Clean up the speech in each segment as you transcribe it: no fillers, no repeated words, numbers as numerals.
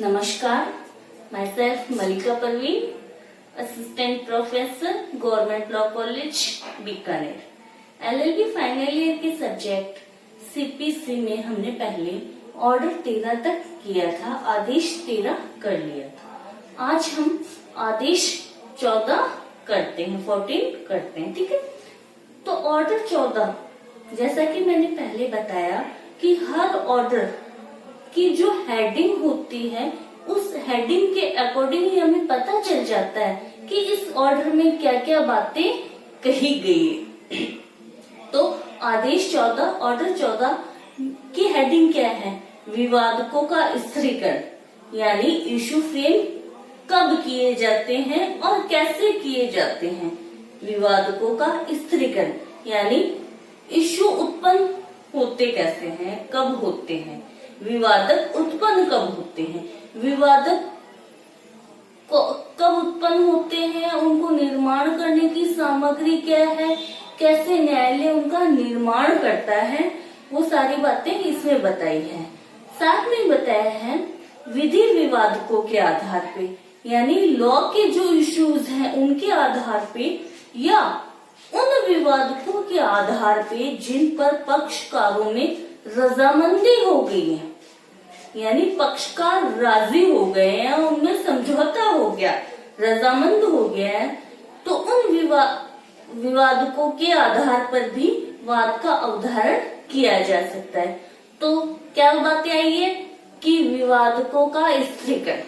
नमस्कार, myself Malika Parveen, assistant professor government law college Bikaner. LLB final year के subject CPC में हमने पहले ऑर्डर 13 तक किया था, आदेश 13 कर लिया था। आज हम आदेश 14 करते हैं, 14 करते हैं, ठीक है। तो ऑर्डर 14, जैसा कि मैंने पहले बताया कि हर ऑर्डर की जो हेडिंग होती है उस हेडिंग के अकॉर्डिंग ही हमें पता चल जाता है कि इस ऑर्डर में क्या क्या बातें कही गई है। तो आदेश 14, ऑर्डर 14 की हेडिंग क्या है? विवादकों का स्थिरीकरण, यानी इशू फ्रेम कब किए जाते हैं और कैसे किए जाते हैं। विवादकों का स्थिरीकरण यानी इशू उत्पन्न होते कैसे हैं, कब होते हैं, विवादक उत्पन्न कब होते हैं, विवादक कब उत्पन्न होते हैं, उनको निर्माण करने की सामग्री क्या है, कैसे न्यायालय उनका निर्माण करता है, वो सारी बातें इसमें बताई है। साथ में बताया है विधि विवादकों के आधार पे, यानी लॉ के जो इश्यूज हैं उनके आधार पे या उन विवादकों के आधार पे जिन पर पक्षकारों में रजामंदी हो गई है, यानी पक्षकार राजी हो गए हैं, उनमें समझौता हो गया, रजामंद हो गया है, तो उन विवादकों के आधार पर भी वाद का अवधारण किया जा सकता है। तो क्या बातें आई है कि विवादकों का स्थिरीकरण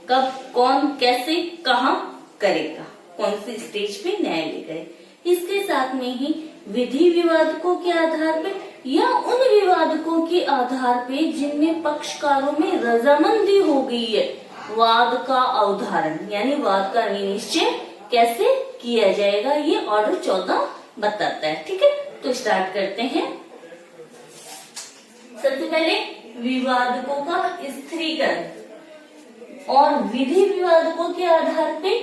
कब, कौन, कैसे, कहाँ करेगा, कौन सी स्टेज पे न्यायालय करे। इसके साथ में ही विधि विवादकों के आधार पे या उन विवादकों के आधार पे जिनमें पक्षकारों में रजामंदी हो गई है, वाद का अवधारण यानी वाद का निश्चय कैसे किया जाएगा, ये ऑर्डर 14 बताता है, ठीक है। तो स्टार्ट करते हैं। सबसे पहले विवादकों का स्थिरीकरण और विधि विवादकों के आधार पे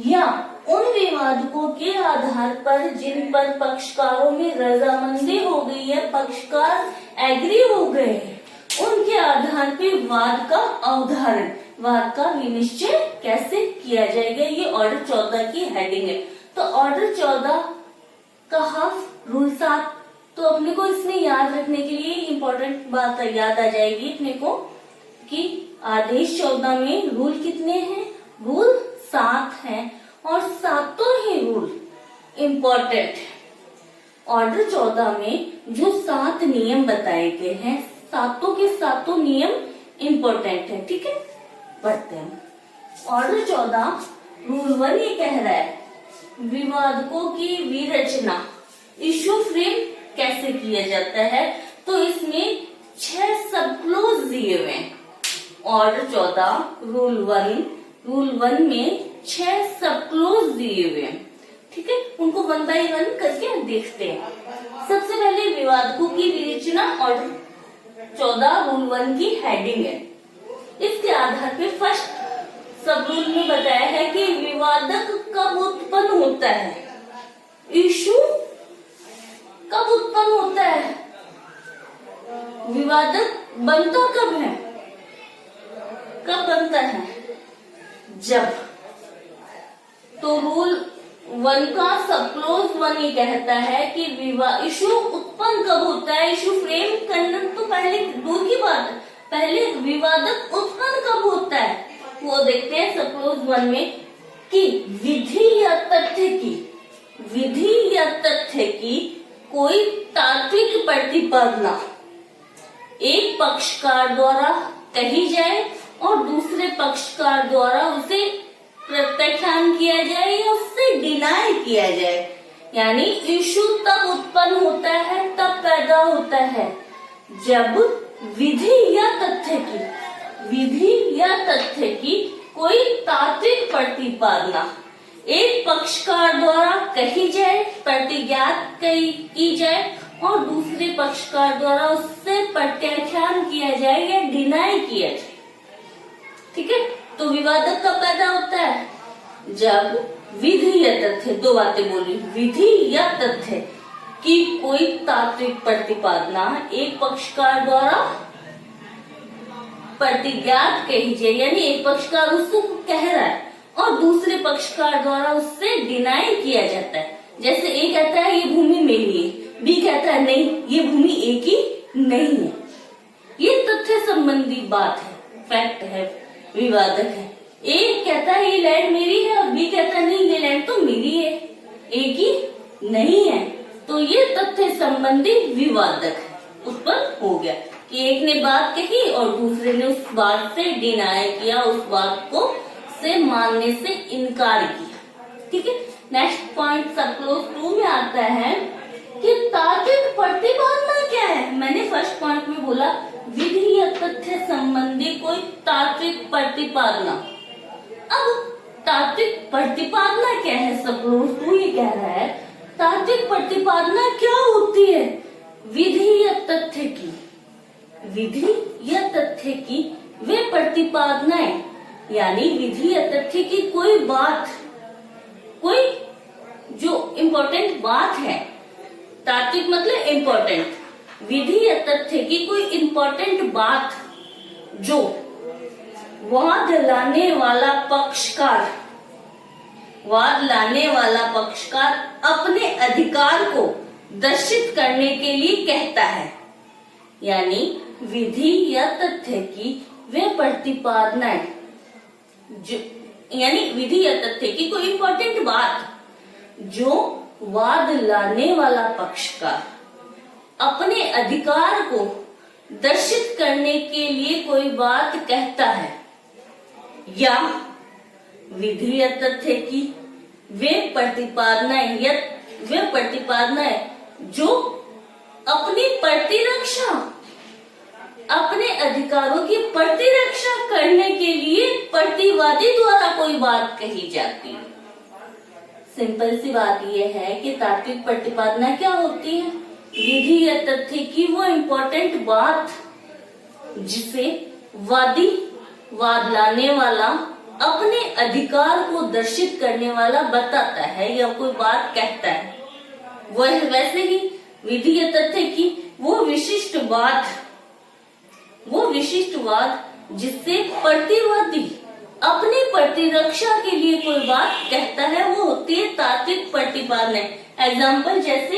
या उन विवादकों के आधार पर जिन पर पक्षकारों में रजामंदी हो गई है, पक्षकार एग्री हो गए हैं, उनके आधार पे वाद का अवधारण, वाद का विनिश्चय कैसे किया जाएगा, ये ऑर्डर 14 की हेडिंग है। तो ऑर्डर 14 का हाफ रूल 7, तो अपने को इसमें याद रखने के लिए इम्पोर्टेंट बात याद आ जाएगी अपने को कि आदेश 14 में रूल कितने हैं? रूल 7 हैं और सातों ही रूल इम्पोर्टेंट है। ऑर्डर 14 में जो 7 नियम बताए गए हैं, सातों के सातों नियम इम्पोर्टेंट है, ठीक है। पढ़ते हैं। ऑर्डर 14 रूल 1 ये कह रहा है विवादकों की विरचना, इशू फ्रेम कैसे किया जाता है। तो इसमें 6 सब क्लोज दिए हुए हैं। ऑर्डर 14 रूल 1 में 6 सब क्लोज दिए हुए हैं, ठीक है। उनको 1 बाय 1 करके देखते हैं। सबसे पहले विवादकों की विवेचना ऑर्डर 14 रूल 1 की हेडिंग है। इसके आधार पे फर्स्ट सब रूल में बताया है कि विवादक कब उत्पन्न होता है, इशू कब उत्पन्न होता है, विवादक बनता कब है, कब बनता है, जब। तो रूल 1 का सब क्लोज 1 ये कहता है कि इशू उत्पन्न कब होता है, इशू फ्रेम करना तो पहले दूर की बात है, पहले विवादक उत्पन्न कब होता है वो देखते हैं सब क्लोज 1 में कि विधि या तथ्य की कोई तात्विक प्रतिपादना एक पक्षकार द्वारा कही जाए और दूसरे पक्षकार द्वारा उसे प्रत्याख्यान किया जाए या उससे डिनाई किया जाए। यानी इशू तब उत्पन्न होता है, तब पैदा होता है जब विधि या तथ्य की कोई तात्विक प्रतिपादना एक पक्षकार द्वारा कही जाए, प्रतिज्ञात की जाए और दूसरे पक्षकार द्वारा उससे प्रत्याख्यान किया जाए या डिनाई किया जाए, ठीक है। तो विवादक कब पैदा होता है? जब विधि या तथ्य, दो बातें बोली, विधि या तथ्य की कोई तात्विक प्रतिपादना एक पक्षकार द्वारा प्रतिज्ञात कहिए, यानी एक पक्षकार उसको कह रहा है और दूसरे पक्षकार द्वारा उससे डिनाई किया जाता है। जैसे ए कहता है ये भूमि मेरी है, बी कहता है नहीं ये भूमि ए की नहीं है। ये तथ्य संबंधी बात है, फैक्ट है, विवादक है। ए कहता है ये लैंड मेरी है और बी कहता है नहीं ये लैंड तो मेरी है, ए की नहीं है। तो ये तथ्य संबंधी विवादक है, उत्पन्न हो गया कि एक ने बात कही और दूसरे ने उस बात से डिनाई किया, उस बात को से मानने से इनकार किया। ठीक है, नेक्स्ट पॉइंट सब क्लोज 2 में आता है कि तार्किक प्रतिपादना क्या है। मैंने फर्स्ट पॉइंट में बोला विधि या तथ्य संबंधी कोई तार्किक प्रतिपादना। अब तार्किक प्रतिपादना क्या है, सब क्लोज 2 ये कह रहा है तार्किक प्रतिपादना क्या होती है, विधि या तथ्य की, विधि या तथ्य की वे प्रतिपादनाएं, यानी विधि या तथ्य की कोई बात, कोई जो इम्पोर्टेंट बात है, तार्किक मतलब इम्पोर्टेंट, विधि या तथ्य की कोई इम्पोर्टेंट बात जो वाद लाने वाला पक्षकार, वाद लाने वाला पक्षकार अपने अधिकार को दर्शित करने के लिए कहता है, यानी विधि या तथ्य की वे प्रतिपादनाएं जो, यानी विधि या तथ्य की कोई इम्पोर्टेंट बात जो वाद लाने वाला पक्षकार अपने अधिकार को दर्शित करने के लिए कोई बात कहता है, या विधि या तथ्य की वे प्रतिपादनाएं या वे प्रतिपादनाएं जो अपनी प्रतिरक्षा, अपने अधिकारों की प्रतिरक्षा करने के लिए प्रतिवादी द्वारा कोई बात कही जाती है। सिंपल सी बात यह है कि तार्किक प्रतिपादना क्या होती है, विधि या तथ्य की वो इम्पोर्टेंट बात जिसे वादी, वाद लाने वाला अपने अधिकार को दर्शित करने वाला बताता है या कोई बात कहता है, वह वैसे ही विधि या तथ्य की वो विशिष्ट बात, वो विशिष्ट बात जिससे प्रतिवादी अपनी प्रतिरक्षा के लिए कोई बात कहता है, वो होती है तार्किक प्रतिपादना। एग्जाम्पल जैसे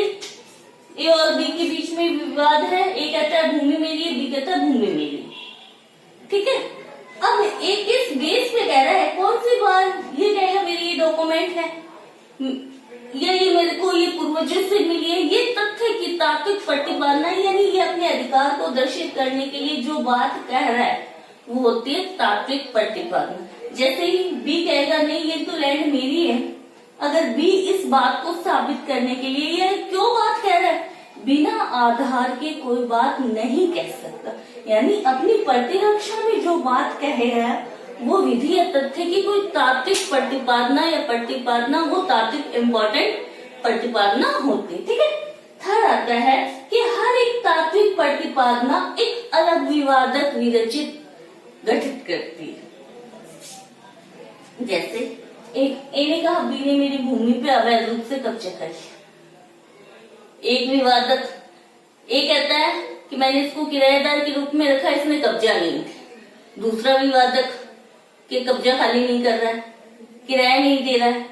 ए और बी के बीच में विवाद है, ए कहता है भूमि मेरी है, बी कहता है भूमि मेरी है। ठीक है, अब ए किस बेस पे कह रहा है, कौन सी बात, ये कहेगा मेरी ये डॉक्यूमेंट है या ये मेरे को ये पूर्वजों से मिली है, ये तथ्य की तार्किक प्रतिपादना, यानी ये अपने अधिकार को दर्शित करने के लिए जो बात कह रहा है वो होती है तार्किक प्रतिपादना। जैसे ही बी कहेगा नहीं ये तो लैंड मेरी है, अगर बी इस बात को साबित करने के लिए ये क्यों बात कह रहा है, बिना आधार के कोई बात नहीं कह सकता, यानी अपनी प्रतिरक्षा में जो बात कह रहा है वो विधि या तथ्य की कोई तार्किक प्रतिपादना या प्रतिपादना, वो तार्किक इम्पोर्टेंट प्रतिपादना होती है। ठीक है, थर्ड आता है कि हर एक तार्किक प्रतिपादना एक अलग विवादक विरचित गठित करती है। जैसे एक ए ने कहा बी ने मेरी भूमि पे अवैध रूप से कब्जा कर लिया, एक विवादक ए कहता है कि मैंने इसको किराएदार के रूप में रखा, इसने कब्जा नहीं किया। दूसरा विवादक कि कब्जा खाली नहीं कर रहा है, किराया नहीं दे रहा है,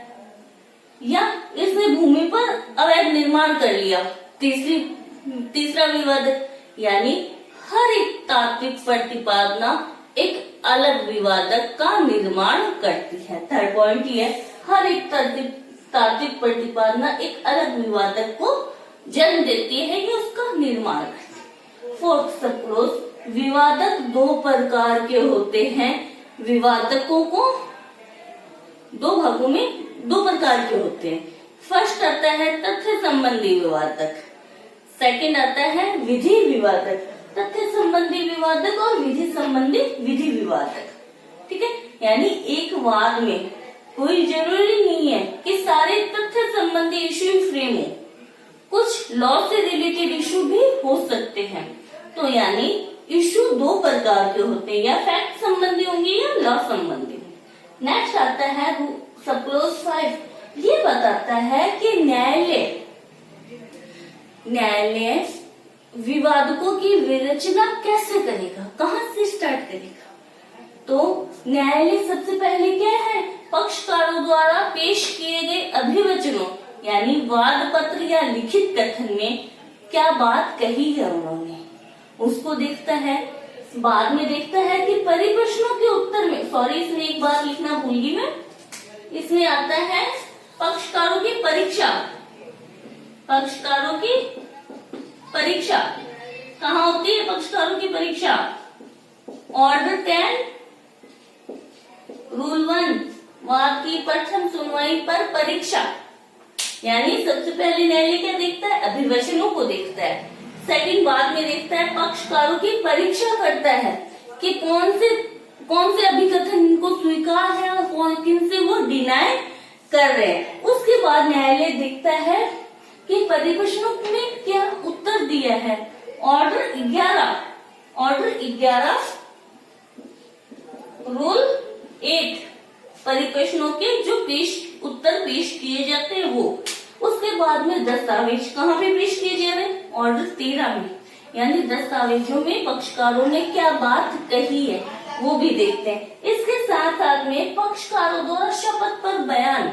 या इसने भूमि पर अवैध निर्माण कर लिया। तीसरा विवादक, यानी हर एक तार्किक प्रतिपादना एक अलग विवादक का निर्माण करती है। थर्ड पॉइंट ये है, हर एक तार्किक प्रतिपादना एक अलग विवादक को जन्म देती है या उसका निर्माण करती है। फोर्थ सब क्लोज, विवादक दो प्रकार के होते हैं, विवादकों को दो भागों में दो प्रकार के होते हैं। फर्स्ट आता है तथ्य संबंधी विवादक, सेकंड आता है विधि विवादक। तथ्य संबंधी विवादक और विधि संबंधी विधि विवादक। ठीक है, यानी एक वाद में कोई जरूरी नहीं है कि सारे तथ्य संबंधी इश्यू फ्रेम हो, कुछ लॉ से रिलेटेड इश्यू भी हो सकते हैं। तो यानी इश्यू दो प्रकार के होते हैं, या फैक्ट संबंधी होंगे या लॉ संबंधी। नेक्स्ट आता है सब क्लोज 5, ये बताता है कि न्यायालय विवादकों की विरचना कैसे करेगा, कहाँ से स्टार्ट करेगा? तो न्यायालय सबसे पहले क्या है, पक्षकारों द्वारा पेश किए गए अभिवचनों यानी वाद पत्र या लिखित कथन में क्या बात कही है उन्होंने, उसको देखता है। बाद में देखता है कि परिप्रश्नों के उत्तर में, सॉरी इसमें एक बार लिखना भूल गई मैं, इसमें आता है पक्षकारों की परीक्षा। पक्षकारों की परीक्षा कहाँ होती है? पक्षकारों की परीक्षा ऑर्डर 10 रूल 1 वाद की प्रथम सुनवाई पर परीक्षा, यानी सबसे पहले न्यायालय क्या देखता है? अभिवचनों को देखता है। सेकंड बाद में देखता है पक्षकारों की परीक्षा करता है कि कौन से अभिकथन को स्वीकार है और किन से वो डिनाई कर रहे हैं। उसके बाद न्यायालय देखता है कि परिप्रश्नों में क्या उत्तर दिया है। ऑर्डर 11 रूल 8 परिप्रश्नों के जो उत्तर पेश किए जाते हैं वो। उसके बाद में दस्तावेज कहाँ पे पेश किए जा रहे हैं? ऑर्डर 13 में, यानी दस्तावेजों में पक्षकारों ने क्या बात कही है वो भी देखते हैं। इसके साथ साथ में पक्षकारों द्वारा शपथ पर बयान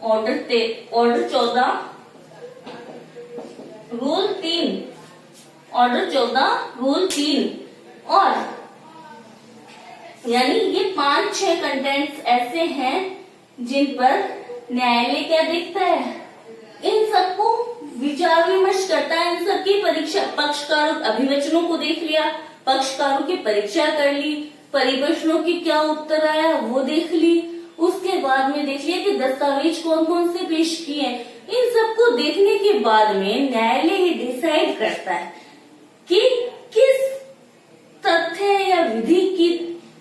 ऑर्डर 14 रूल 3 और यानी ये 5-6 कंटेंट्स ऐसे हैं जिन पर न्यायालय क्या देखता है, इन सबको विचार विमर्श करता है। इन सबकी परीक्षा, पक्षकारों अभिवचनों को देख लिया, पक्षकारों की परीक्षा कर ली, परिप्रश्नों की क्या उत्तर आया वो देख ली। उसके बाद में देख लिया कि दस्तावेज कौन कौन से पेश किए हैं। इन सबको देखने के बाद में न्यायालय ये डिसाइड करता है कि किस तथ्य या विधि की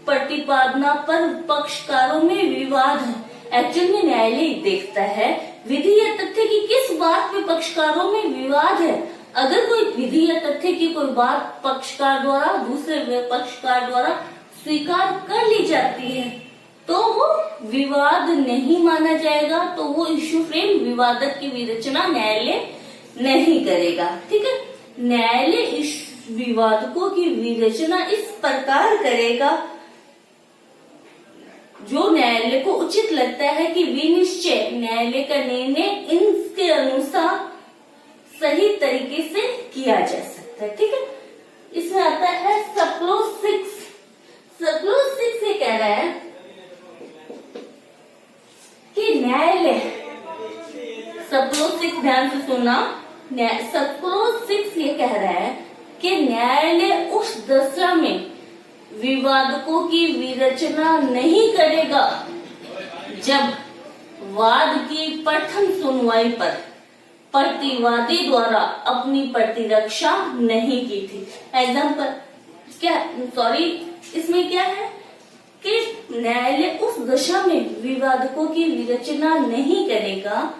प्रतिपादना पर पक्षकारों में विवाद है। एक्चुअल में न्यायालय देखता है विधि या तथ्य की किस बात पे पक्षकारों में विवाद है। अगर कोई विधि या तथ्य की कोई बात पक्षकार द्वारा दूसरे पक्षकार द्वारा स्वीकार कर ली जाती है तो वो विवाद नहीं माना जाएगा, तो वो इश्यू फ्रेम विवादक की विरचना न्यायालय नहीं करेगा। ठीक है, न्यायालय इस विवादकों की विरचना इस प्रकार करेगा जो न्यायालय को उचित लगता है कि विनिश्चय न्यायालय का निर्णय इनके अनुसार सही तरीके से किया जा सकता है। ठीक है, इसमें आता है सबक्लोज 6। सबक्लोज 6 ये कह रहा है कि न्यायालय, सबक्लोज 6 ध्यान से सुनना, सबक्लोज 6 ये कह रहा है कि न्यायालय उस दशा में विवादकों की विरचना नहीं करेगा जब वाद की प्रथम सुनवाई पर प्रतिवादी द्वारा अपनी प्रतिरक्षा नहीं की थी। एग्जाम्पल इसमें क्या है कि न्यायालय उस दशा में विवादकों की विरचना नहीं करेगा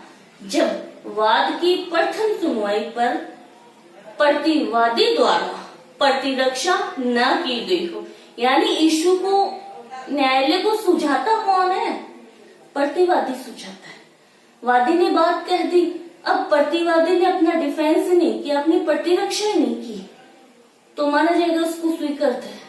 जब वाद की प्रथम सुनवाई पर प्रतिवादी द्वारा प्रतिरक्षा न की गई हो। यानी इश्यू को न्यायालय को सुझाता कौन है? प्रतिवादी सुझाता है। वादी ने बात कह दी, अब प्रतिवादी ने अपना डिफेंस नहीं किया, अपनी प्रतिरक्षा नहीं की, तो माना जाएगा उसको स्वीकृत है।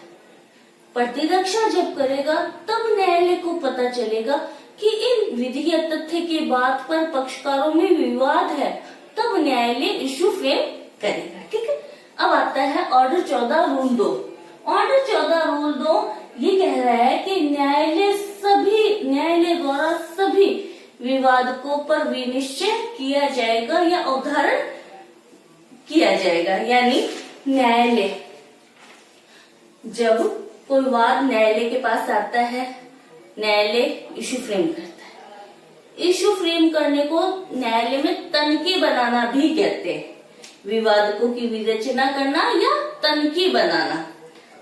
प्रतिरक्षा जब करेगा तब न्यायालय को पता चलेगा कि इन विधि या तथ्य के बात पर पक्षकारों में विवाद है, तब न्यायालय इश्यू फ्रेम करेगा। ठीक है, अब आता है ऑर्डर 14 रूल 2। ऑर्डर 14 रूल 2 ये कह रहा है कि न्यायालय द्वारा सभी विवादकों पर विनिश्चय किया जाएगा या अवधारण किया जाएगा। यानी न्यायालय जब कोई वाद न्यायालय के पास आता है, न्यायालय इश्यू फ्रेम करता है। इश्यू फ्रेम करने को न्यायालय में तनकी बनाना भी कहते हैं। विवादकों की विरचना करना या तनकी बनाना।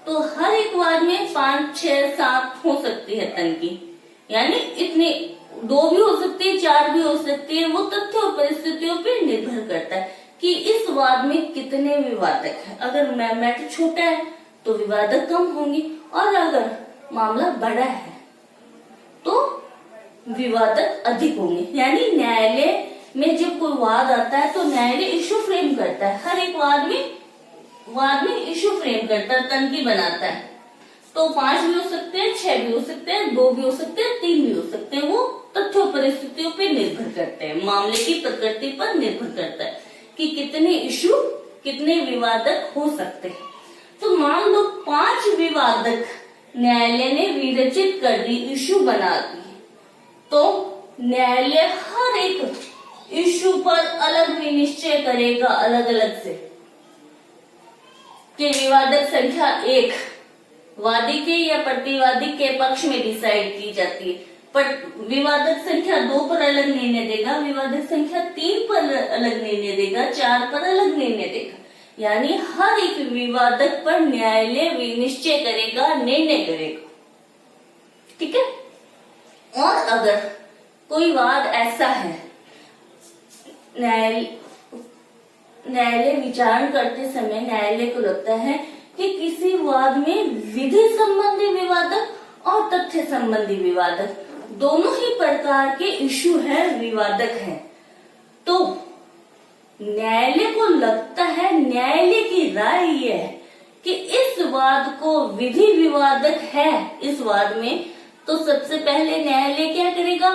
तो हर एक वाद में 5, 6, 7 हो सकती है तनकी, यानी इतने 2 भी हो सकती है, 4 भी हो सकती है। वो तथ्यों और परिस्थितियों पर निर्भर करता है कि इस वाद में कितने विवादक हैं। अगर मैटर छोटा है तो विवादक कम होंगे, और अगर मामला बड़ा है तो विवादक अधिक होंगे। यानी न्यायालय में जब कोई वाद आता है तो न्यायालय इश्यू फ्रेम करता है। हर एक वाद में वाद में इशू फ्रेम करता है, तनकी बनाता है। तो 5 भी हो सकते हैं, 6 भी हो सकते हैं, 2 भी हो सकते हैं, 3 भी हो सकते हैं। वो तथ्यों परिस्थितियों पे निर्भर करते हैं, मामले की प्रकृति पर निर्भर करता है कि कितने इशू, कितने विवादक हो सकते हैं। तो मान लो 5 विवादक न्यायालय ने विरचित कर दी, इशू बना दी, तो न्यायालय हर एक इशू पर अलग विनिश्चय करेगा, अलग अलग से। कि विवादक संख्या 1 वादी के या प्रतिवादी के पक्ष में डिसाइड की जाती है, पर विवादक संख्या 2 पर अलग निर्णय देगा, विवादक संख्या 3 पर अलग निर्णय देगा, 4 पर अलग निर्णय देगा। यानी हर एक विवादक पर न्यायालय विनिश्चय करेगा, निर्णय करेगा। ठीक है। और अगर कोई वाद ऐसा है, न्यायालय विचारण करते समय न्यायालय को लगता है कि किसी वाद में विधि संबंधी विवादक और तथ्य संबंधी विवादक दोनों ही प्रकार के इशू है, विवादक है, तो न्यायालय को लगता है, न्यायालय की राय ये है कि इस वाद को विधि विवादक है इस वाद में, तो सबसे पहले न्यायालय क्या करेगा,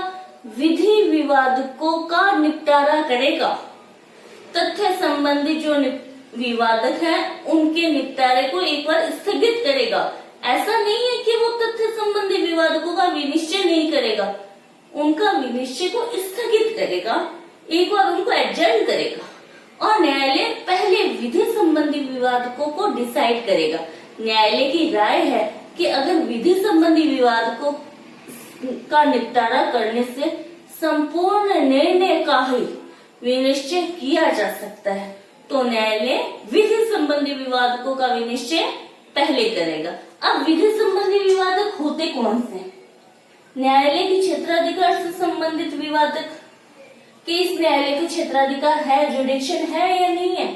विधि विवादकों का निपटारा करेगा। तथ्य संबंधी जो विवादक है उनके निपटारे को एक बार स्थगित करेगा। ऐसा नहीं है कि वो तथ्य संबंधी विवादकों का विनिश्चय नहीं करेगा, उनका विनिश्चय को स्थगित करेगा, एक बार उनको एडजर्न करेगा, और न्यायालय पहले विधि संबंधी विवादकों को डिसाइड करेगा। न्यायालय की राय है कि अगर विधि संबंधी विवादकों का निपटारा करने से संपूर्ण निर्णय का ही विनिश्चय किया जा सकता है, तो न्यायालय विधि संबंधी विवादकों का विनिश्चय पहले करेगा। अब विधि संबंधी विवादक होते कौन से? न्यायालय की क्षेत्राधिकार से संबंधित विवादक, कि इस न्यायालय का क्षेत्राधिकार है, जुडिक्शन है या नहीं है।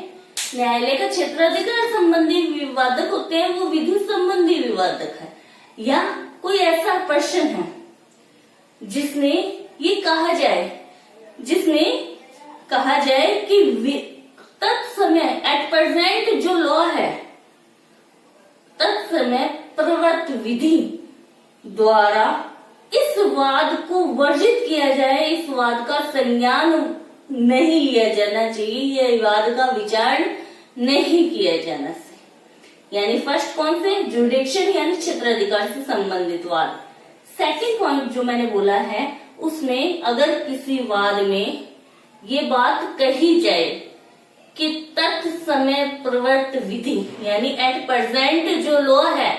न्यायालय का क्षेत्राधिकार संबंधी विवादक होते हैं, वो विधि संबंधी विवादक है। या कोई ऐसा प्रश्न है जिसने ये कहा जाए कि तत्समय एट प्रेजेंट जो लॉ है, तत्समय प्रवर्त विधि द्वारा इस वाद को वर्जित किया जाए, इस वाद का संज्ञान नहीं लिया जाना चाहिए, यह वाद का विचार नहीं किया जाना चाहिए। यानी फर्स्ट कौन से, जुडिक्शन यानी क्षेत्राधिकार से संबंधित वाद। सेकंड पॉइंट जो मैंने बोला है, उसमें अगर किसी वाद में ये बात कही जाए कि तत्समय प्रवर्त विधि यानी एट प्रेजेंट जो लॉ है,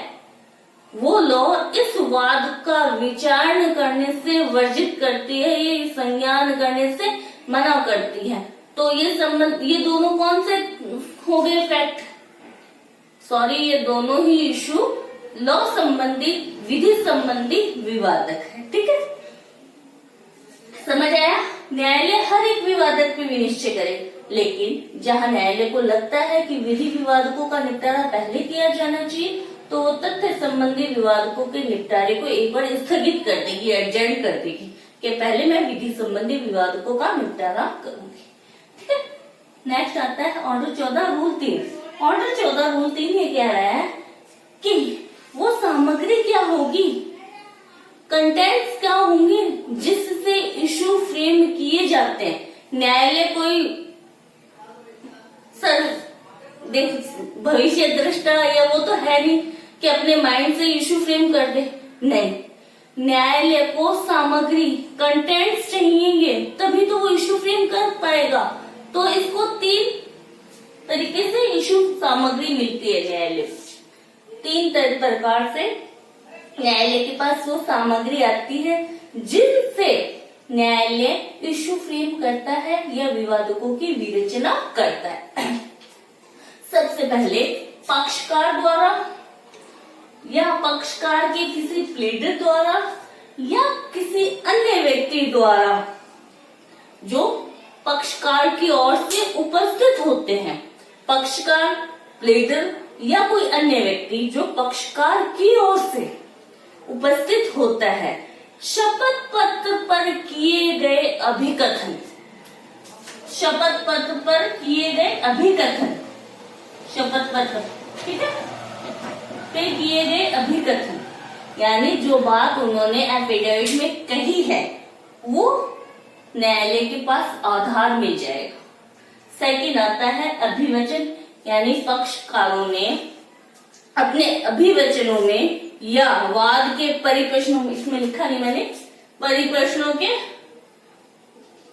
वो लॉ इस वाद का विचारण करने से वर्जित करती है, ये संज्ञान करने से मना करती है, तो ये दोनों कौन से हो गए फैक्ट, ये दोनों ही इशू लॉ संबंधी, विधि संबंधी विवादक है। ठीक है, समझ आया। न्यायालय हर एक विवादक पे विनिश्चय करे, लेकिन जहां न्यायालय को लगता है कि विधि विवादकों का निपटारा पहले किया जाना चाहिए, तो वो तथ्य संबंधी विवादकों के निपटारे को एक बार स्थगित कर देगी, एडजर्न कर देगी कि पहले मैं विधि संबंधी विवादकों का निपटारा करूंगी। ठीक है, नेक्स्ट आता है ऑर्डर 14 रूल 3। ऑर्डर 14 रूल 3 ये कह रहा है कि वो सामग्री क्या होगी, कंटेंट्स क्या होंगे जिससे इशू फ्रेम किए जाते हैं। न्यायालय कोई भविष्य दृष्टा या वो तो है नहीं कि अपने माइंड से इशू फ्रेम कर दे, नहीं, न्यायालय को सामग्री, कंटेंट्स चाहिए, तभी तो वो इशू फ्रेम कर पाएगा। तो इसको 3 तरीके से इशू सामग्री मिलती है न्यायालय, 3 प्रकार से न्यायालय के पास वो सामग्री आती है जिनसे न्यायालय इशू फ्रेम करता है या विवादकों की विवेचना करता है। सबसे पहले पक्षकार द्वारा या पक्षकार के किसी प्लीडर द्वारा या किसी अन्य व्यक्ति द्वारा जो पक्षकार की ओर से उपस्थित होते हैं। पक्षकार, प्लीडर या कोई अन्य व्यक्ति जो पक्षकार की ओर से उपस्थित होता है। शपथ पत्र पर किए गए अभिकथन, शपथ पत्र पर किए गए अभिकथन शपथ पत्र, ठीक है, पे किए गए अभिकथन, यानी जो बात उन्होंने एफिडेविट में कही है वो न्यायालय के पास आधार मिल जाएगा। सेकंड आता है अभिवचन, यानी पक्षकारों ने अपने अभिवचनों में या वाद के परिप्रश्नों में, इसमें लिखा नहीं मैंने, परिप्रश्नों के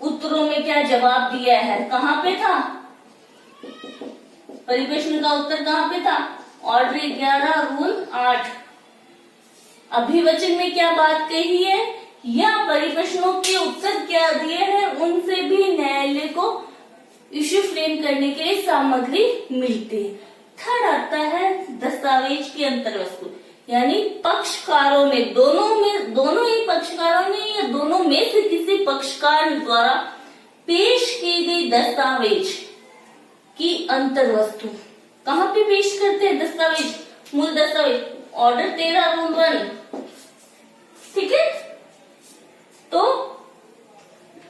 उत्तरों में क्या जवाब दिया है, कहाँ पे था परिप्रश्न का उत्तर, कहाँ पे था, ऑर्डर 11 रूल 8। अभिवचन में क्या बात कही है या परिप्रश्नों के उत्तर क्या दिए हैं, उनसे भी न्यायालय को इश्यू फ्रेम करने के लिए सामग्री मिलती है। थर्ड आता है दस्तावेज की अंतर्वस्तु, यानी पक्षकारों ने, दोनों ही पक्षकारों ने या दोनों में से किसी पक्षकार द्वारा पेश की गई दस्तावेज की अंतर्वस्तु। कहाँ पे पेश करते हैं दस्तावेज, मूल दस्तावेज, ऑर्डर 13 रूल 1, ठीक है। तो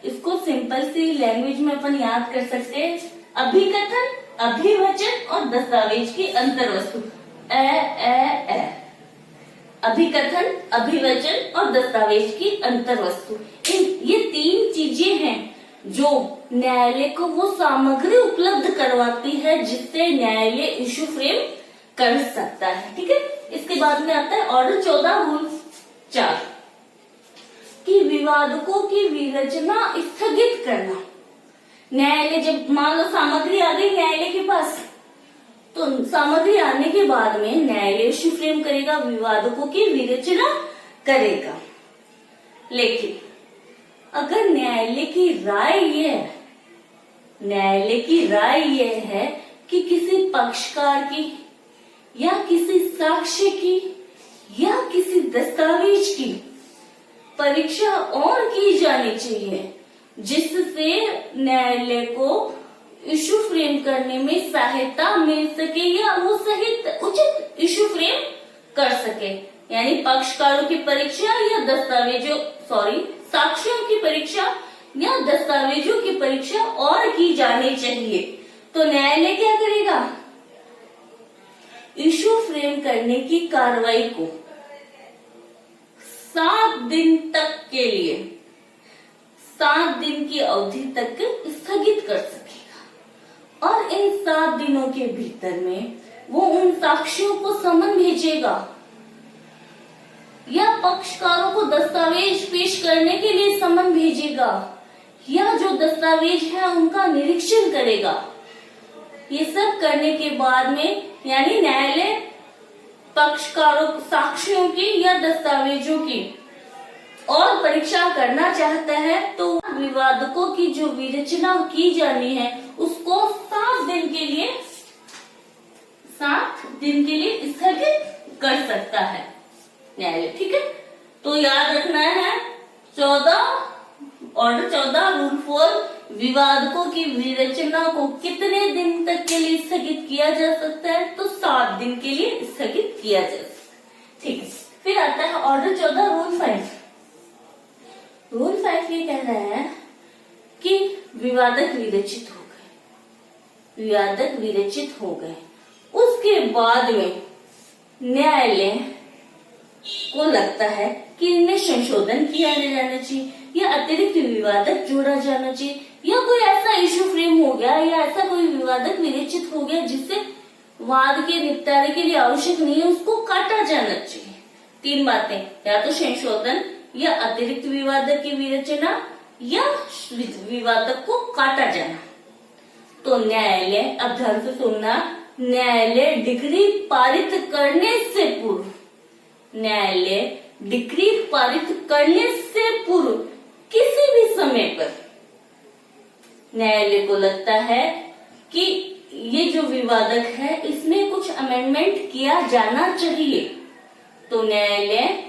इसको सिंपल सी लैंग्वेज में अपन याद कर सकते हैं, अभिकथन, अभिवचन और दस्तावेज की अंतर्वस्तु, अभिकथन, अभिवचन और दस्तावेज की अंतर्वस्तु, ये 3 चीजें हैं जो न्यायालय को वो सामग्री उपलब्ध करवाती है जिससे न्यायालय इश्यू फ्रेम कर सकता है, ठीक है। इसके बाद में आता है ऑर्डर 14 रूल 4 कि विवादकों की विरचना स्थगित करना। न्यायालय जब मान लो सामग्री आ गई न्यायालय के पास, तो सामग्री आने के बाद में न्यायालय इश्यू फ्रेम करेगा, विवादकों की विरचना करेगा। लेकिन अगर न्यायालय की राय ये है कि किसी पक्षकार की या किसी साक्ष्य की या किसी दस्तावेज की परीक्षा और की जानी चाहिए जिससे न्यायालय को इश्यू फ्रेम करने में सहायता मिल सके या वो उचित इश्यू फ्रेम कर सके, यानी पक्षकारों की परीक्षा या साक्ष्यों की परीक्षा या दस्तावेजों की परीक्षा और की जानी चाहिए, तो न्यायालय क्या करेगा, इश्यू फ्रेम करने की कार्रवाई को 7 दिन तक के लिए 7 दिन की अवधि तक स्थगित कर सकेगा और इन 7 दिनों के भीतर में वो उन साक्ष्यों को समन भेजेगा या पक्षकारों को दस्तावेज पेश करने के लिए समन भेजेगा या जो दस्तावेज है उनका निरीक्षण करेगा। ये सब करने के बाद में यानी न्यायालय पक्षकारों साक्ष्यों की या दस्तावेजों की और परीक्षा करना चाहता है तो विवादकों की जो विरचना की जानी है उसको 7 दिन के लिए स्थगित कर सकता है न्यायालय, ठीक है। तो याद रखना है ऑर्डर 14 रूल 4 विवादकों की विरचना को कितने दिन तक के लिए स्थगित किया जा सकता है, तो 7 दिन के लिए स्थगित किया जा सकता है, ठीक है। फिर आता है ऑर्डर 14 रूल 5। रूल 5 ये कह रहा है कि विवादक विरचित हो गए, उसके बाद में न्यायालय को लगता है कि इनमें संशोधन किया जाना चाहिए या अतिरिक्त विवादक जोड़ा जाना चाहिए या कोई ऐसा इश्यू फ्रेम हो गया या ऐसा कोई विवादक विरचित हो गया जिससे वाद के निपटारे के लिए आवश्यक नहीं है, उसको काटा जाना चाहिए। 3 बातें, या तो संशोधन या अतिरिक्त विवादक की विरचना या विवादक को काटा जाना। तो न्यायालय, अब ध्यान से सुनना, न्यायालय डिक्री पारित करने से पूर्व किसी भी समय पर न्यायालय को लगता है कि ये जो विवादक है इसमें कुछ अमेंडमेंट किया जाना चाहिए, तो न्यायालय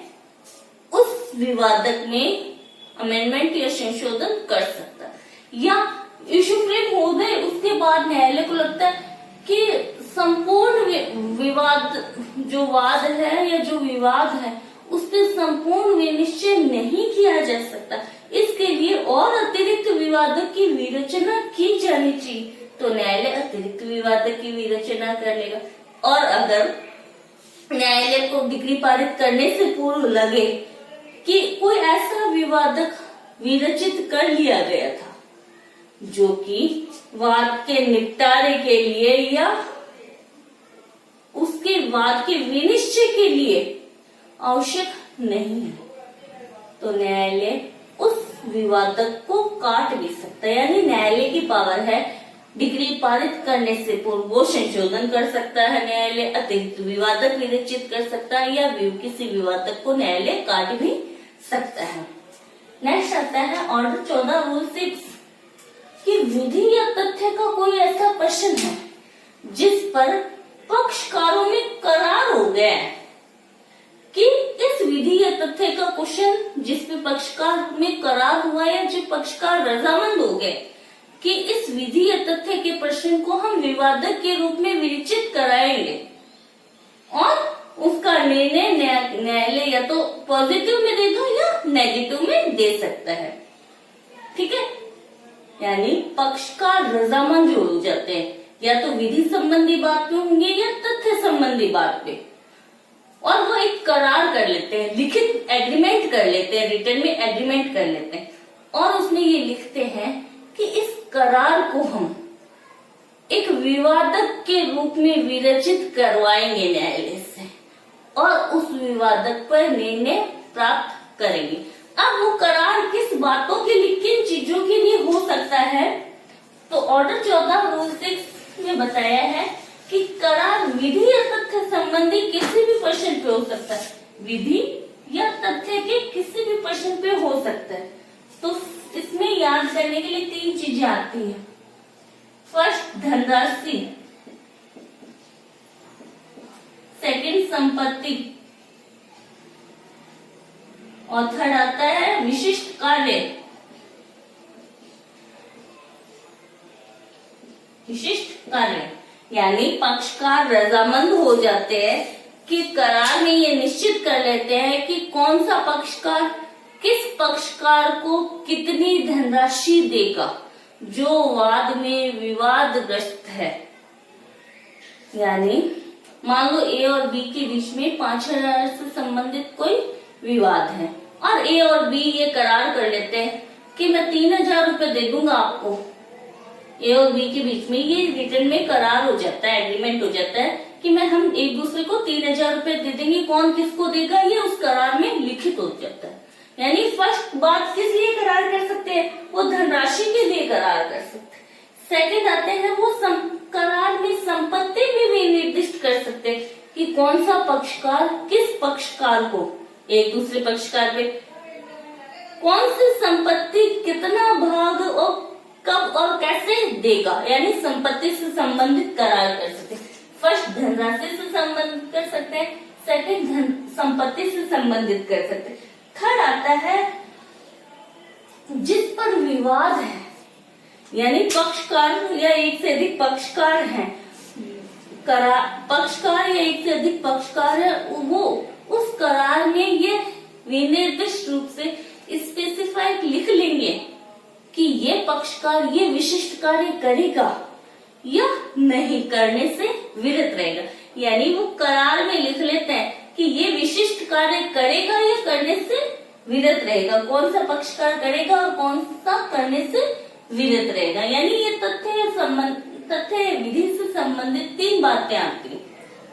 उस विवादक में अमेंडमेंट या संशोधन कर सकता है। या इश्यू फ्रेम हो गए उसके बाद न्यायालय को लगता है कि संपूर्ण वाद है या जो विवाद है उसके संपूर्ण विनिश्चय नहीं किया जा सकता, इसके लिए और अतिरिक्त विवादक की विरचना की जानी चाहिए, तो न्यायालय अतिरिक्त विवादक की विवेचना कर लेगा। और अगर न्यायालय को डिग्री पारित करने से पूर्व लगे कि कोई ऐसा विवादक विरचित कर लिया गया था जो कि वाद के निपटारे के लिए या उसके वाद के विनिश्चय के लिए आवश्यक नहीं है, तो न्यायालय उस विवादक को काट भी सकता है। यानी न्यायालय की पावर है डिग्री पारित करने से पूर्व वो संशोधन कर सकता है, न्यायालय अतिरिक्त विवादक विरचित कर सकता है या किसी विवादक को न्यायालय काट भी सकता है। नेक्स्ट आता है ऑर्डर 14 रूल 6 कि विधि या तथ्य का कोई ऐसा प्रश्न है जिस पर पक्षकारों में करार हो गया है कि इस विधि या तथ्य का क्वेश्चन जिस पे पक्षकार में करार हुआ या जो पक्षकार रजामंद हो गए कि इस विधि या तथ्य के प्रश्न को हम विवादक के रूप में विरचित कराएंगे और उसका निर्णय न्यायालय या तो पॉजिटिव में दे दो या नेगेटिव में दे सकता है। ठीक है, यानी पक्षकार रजामंद जो हो जाते हैं या तो विधि संबंधी बात पे होंगे या तथ्य संबंधी बात पे, और वो एक करार कर लेते हैं, लिखित एग्रीमेंट कर लेते हैं, रिटर्न में एग्रीमेंट कर लेते हैं और उसमें ये लिखते हैं कि इस करार को हम एक विवादक के रूप में विरचित करवाएंगे न्यायालय से और उस विवादक पर निर्णय प्राप्त करेंगे। अब वो करार किस बातों के लिए, किन चीजों के लिए हो सकता है, तो ऑर्डर 14 रूल 6 में बताया है कि करार विधि या तथ्य संबंधी किसी भी प्रश्न पे हो सकता है, विधि या तथ्य के किसी भी प्रश्न पे हो सकता है। तो इसमें याद करने के लिए 3 चीजें आती हैं। फर्स्ट धनराशि, सेकंड संपत्ति और थर्ड आता है विशिष्ट कार्य। विशिष्ट कार्य यानी पक्षकार रजामंद हो जाते हैं कि करार में ये निश्चित कर लेते हैं कि कौन सा पक्षकार किस पक्षकार को कितनी धनराशि देगा जो वाद में विवादग्रस्त है। यानी मान लो ए और बी के बीच में 5,000 से संबंधित कोई विवाद है और ए और बी ये करार कर लेते हैं कि मैं 3,000 रुपए दे दूंगा आपको। ए और बी के बीच में ये रिटर्न में करार हो जाता है, एग्रीमेंट हो जाता है कि हम एक दूसरे को 3,000 रुपए दे देंगे, कौन किसको देगा ये उस करार में लिखित हो जाता है। यानी फर्स्ट बात किस लिए करार कर सकते हैं, वो धनराशि के लिए करार कर सकते हैं। सेकंड आते हैं वो करार में संपत्ति भी निर्दिष्ट कर सकते हैं कि कौन सा पक्षकार किस पक्षकार को एक दूसरे पक्षकार पे कौन सी संपत्ति कितना भाग और कब और कैसे देगा, यानी संपत्ति से संबंधित करार कर सकते हैं। फर्स्ट धनराशि से संबंधित कर सकते हैं, सेकंड संपत्ति से संबंधित कर सकते हैं। थर्ड आता है जिस पर विवाद है, यानी पक्षकार या एक से अधिक पक्षकार हैं, पक्षकार या एक से अधिक पक्षकार है, वो उस करार में ये विनिर्दिष्ट रूप से स्पेसिफाइड लिख लेंगे कि ये पक्षकार ये विशिष्ट कार्य करेगा या नहीं करने से विरत रहेगा। यानी वो करार में लिख लेते हैं कि ये विशिष्ट कार्य करेगा या करने से विरत रहेगा, कौन सा पक्षकार करेगा और कौन सा करने से विरत रहेगा। यानी ये तथ्य विधि से संबंधित 3 बातें आती हैं,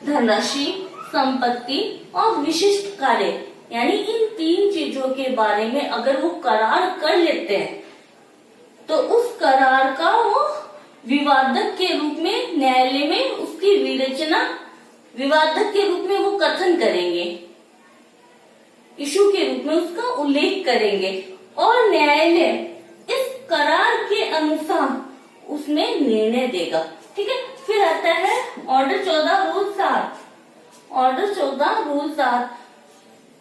धनराशि, संपत्ति और विशिष्ट कार्य। यानी इन 3 चीजों के बारे में अगर वो करार कर लेते हैं तो उस करार का वो विवादक के रूप में न्यायालय में उसकी विवेचना विवादक के रूप में वो कथन करेंगे, इशू के रूप में उसका उल्लेख करेंगे और न्यायालय इस करार के अनुसार उसमें निर्णय देगा। ठीक है, फिर आता है ऑर्डर 14 रूल 7। ऑर्डर 14 रूल 7,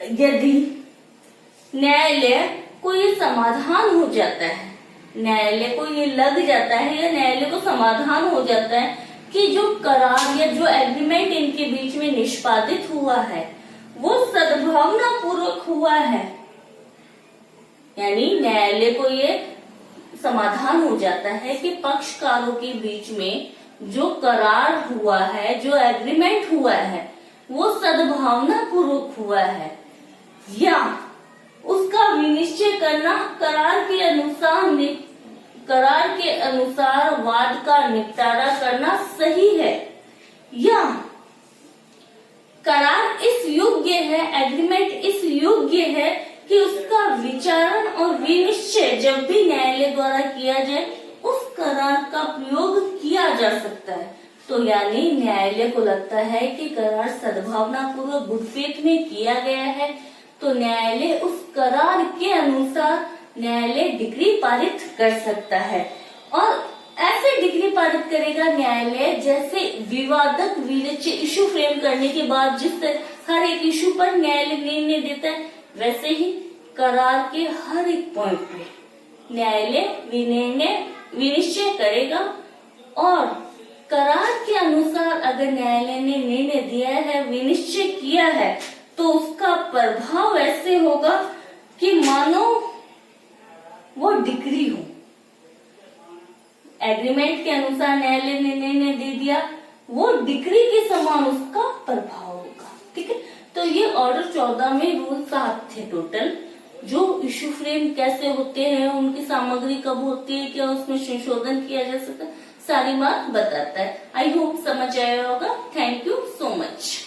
यदि न्यायालय को ये समाधान हो जाता है, न्यायालय को ये लग जाता है या न्यायालय को समाधान हो जाता है कि जो करार या जो एग्रीमेंट इनके बीच में निष्पादित हुआ है वो सद्भावना पूर्वक हुआ है, यानी न्यायालय को ये समाधान हो जाता है कि पक्षकारों के बीच में जो करार हुआ है, जो एग्रीमेंट हुआ है, वो सद्भावना पूर्वक हुआ है या उसका विनिश्चय करना करार के अनुसार वाद का निपटारा करना सही है, या करार इस योग्य है, एग्रीमेंट इस योग्य है कि उसका विचारण और विनिश्चय जब भी न्यायालय द्वारा किया जाए उस करार का प्रयोग किया जा सकता है। तो यानी न्यायालय को लगता है कि करार सद्भावना पूर्वक गुड फेथ में किया गया है, तो न्यायालय उस करार के अनुसार न्यायालय डिक्री पारित कर सकता है। और ऐसे डिक्री पारित करेगा न्यायालय जैसे विवादक विवेच्य इशू फ्रेम करने के बाद जिस हर एक इशू पर न्यायालय निर्णय देता है, वैसे ही करार के हर एक पॉइंट पे न्यायालय विनिश्चय करेगा। और करार के अनुसार अगर न्यायालय ने निर्णय दिया है, विनिश्चय किया है, तो उसका प्रभाव ऐसे होगा कि मानो वो डिक्री हो। एग्रीमेंट के अनुसार न्यायालय ने निर्णय दे दिया, वो डिक्री के समान उसका प्रभाव होगा। ठीक है, तो ये ऑर्डर 14 में रूल 7 थे टोटल, जो इशू फ्रेम कैसे होते हैं, उनकी सामग्री कब होती है, क्या उसमें संशोधन किया जा सकता है, सारी बात बताता है। आई होप समझ आया होगा। Thank you so much.